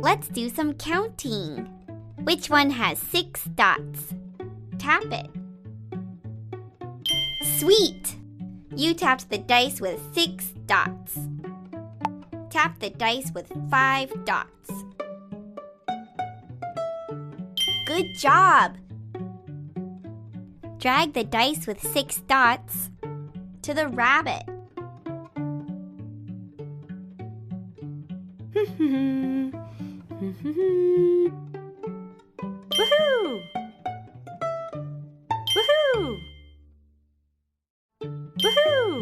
Let's do some counting. Which one has 6 dots? Tap it. Sweet! You tapped the dice with 6 dots. Tap the dice with 5 dots. Good job! Drag the dice with 6 dots to the rabbit. Woohoo! Woohoo! Woohoo! Woohoo!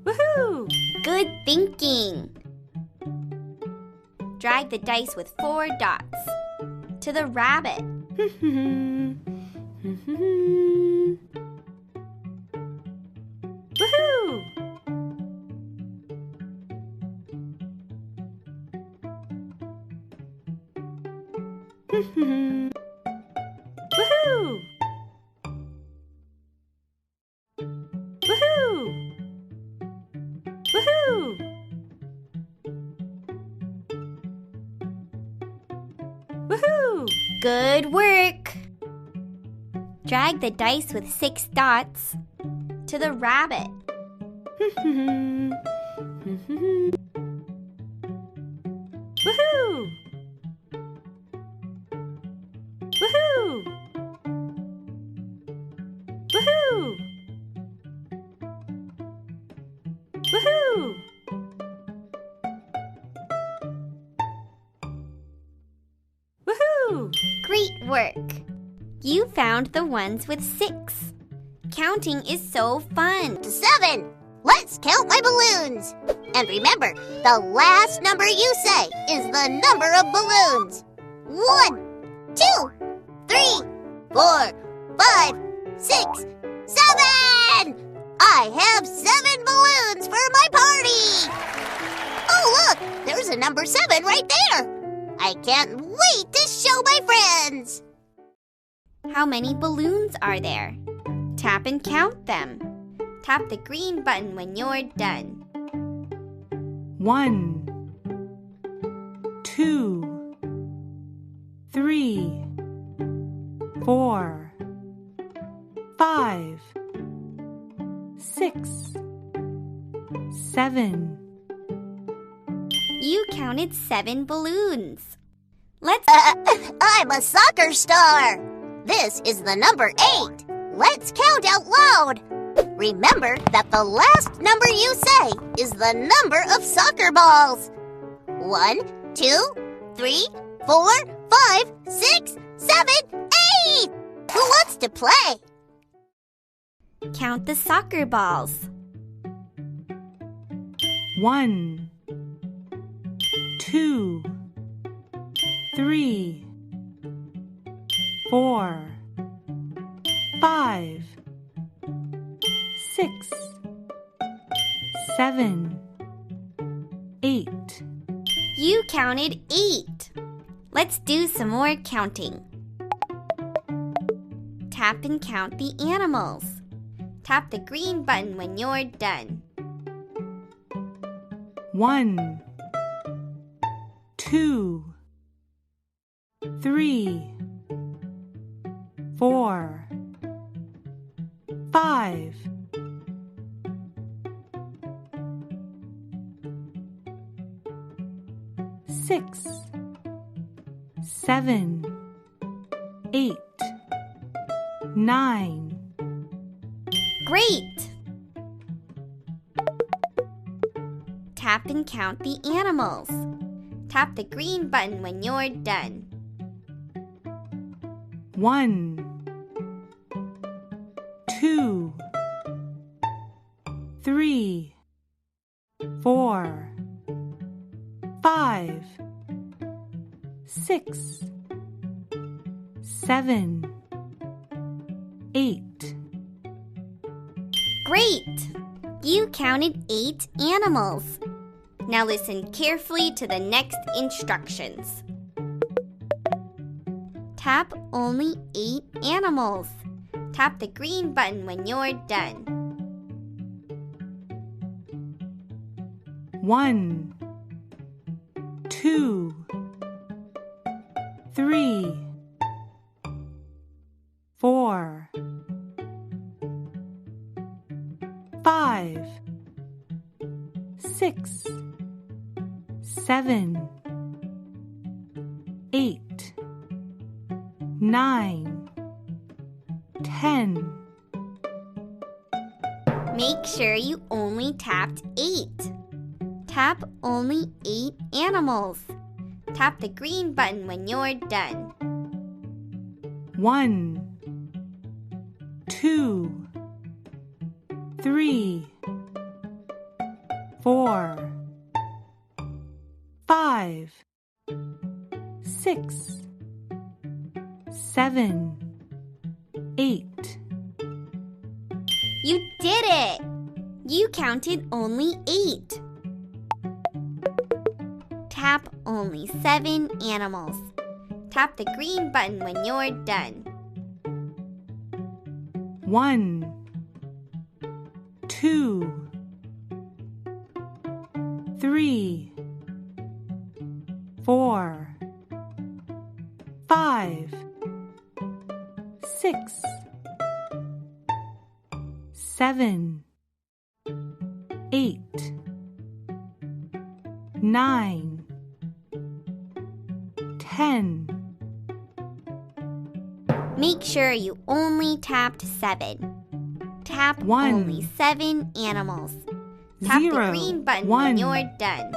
Woohoo! Good thinking! Drag the dice with 4 dots to the rabbit. Woohoo! Woohoo! Woohoo! Woohoo! Woohoo! Woohoo! Good work! Drag the dice with 6 dots to the rabbit. Woohoo! Woohoo! Woohoo! Woohoo! Woohoo! Woohoo! Great work! You found the ones with 6. Counting is so fun. 7. Let's count my balloons. And remember, the last number you say is the number of balloons. 1, 2, 3, 4, 5, 6, 7! I have 7 balloons for my party! Oh, look! There's a number 7 right there! I can't wait to show my friends! How many balloons are there? Tap and count them. Tap the green button when you're done. 1, 2, 3, 4, 5, 6, 7. You counted 7 balloons. Let's... I'm a soccer star! This is the number 8. Let's count out loud. Remember that the last number you say is the number of soccer balls. 1, 2, 3, 4, 5, 6, 7, 8! Who wants to play? Count the soccer balls. 1, 2, 3, 4, 5, 6, 7, 8. You counted 8. Let's do some more counting. Tap and count the animals. Tap the green button when you're done. 1, 2, 3, 4, 5, 6, 7, 8, 9. Great! Tap and count the animals. Tap the green button when you're done. 1, 2, 3, 4, 5, 6, 7, 8. Great! You counted 8 animals. Now listen carefully to the next instructions. Tap only 8 animals. Tap the green button when you're done. 1, 2, 3, 4, 5, 6, 7, 8, 9, 10. Make sure you only tapped 8. Tap only 8 animals. Tap the green button when you're done. 1, 2, 3, 4, 5, 6, 7, 8. You did it! You counted only 8. Tap only 7 animals. Tap the green button when you're done. 1, 2, 3, 4, 5, 6, 7, 8, 9, 10. Make sure you only tapped 7. Tap 1, only 7 animals. Tap 0, the green button 1, when you're done.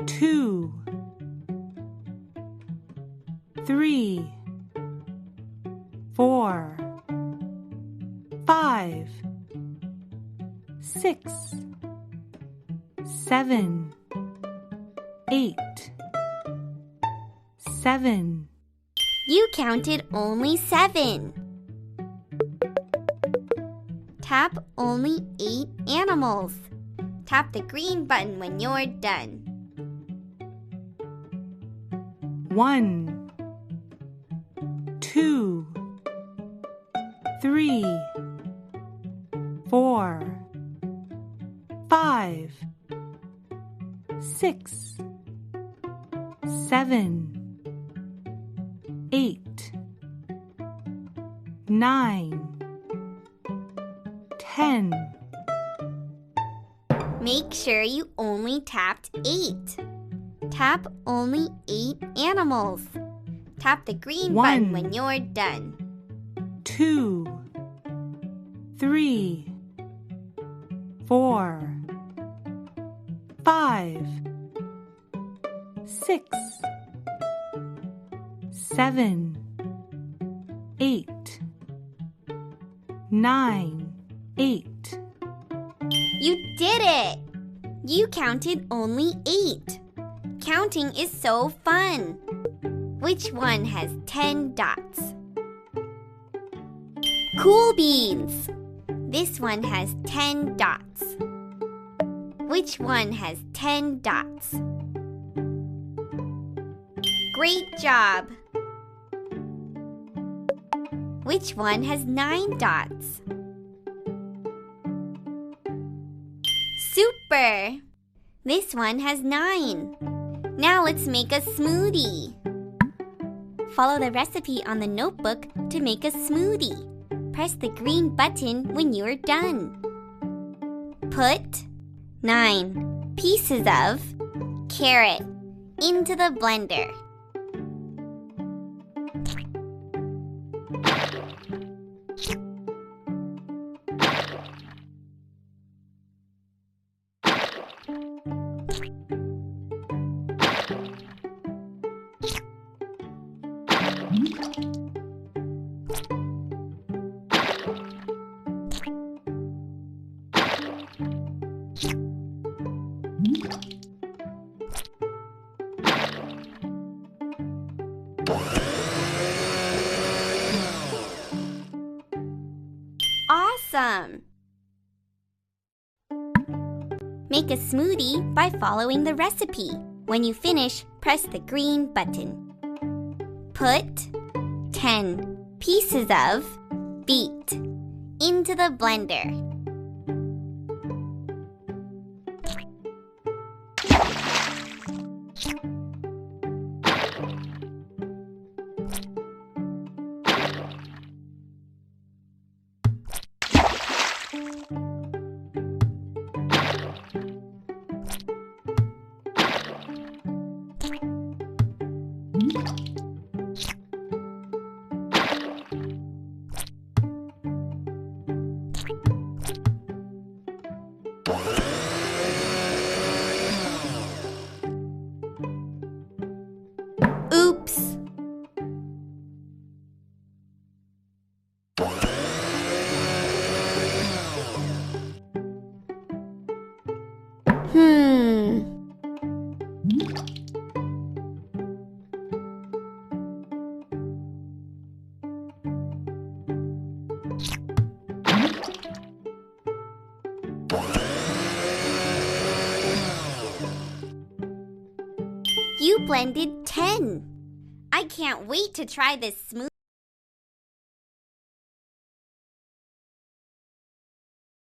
2, 3, 4, 5, 6, 7, 8, 7. You counted only 7. Tap only 8 animals. Tap the green button when you're done. 1, 2, 3, 4, 5, 6, 7, 8, 9, 10. Make sure you only tapped 8. Tap only 8 animals. Tap the green 1, button when you're done. 2, 3, 4, 5, 6, 7, 8, 9, 8. You did it! You counted only 8. Counting is so fun. Which one has 10 dots? Cool beans! This one has 10 dots. Which one has 10 dots? Great job! Which one has 9 dots? Super! This one has 9. Now let's make a smoothie. Follow the recipe on the notebook to make a smoothie. Press the green button when you're done. Put 9 pieces of carrot into the blender. Awesome! Make a smoothie by following the recipe. When you finish, press the green button. Put 10 pieces of Beat. Into the blender. Oops! You blended 10. I can't wait to try this smoothie.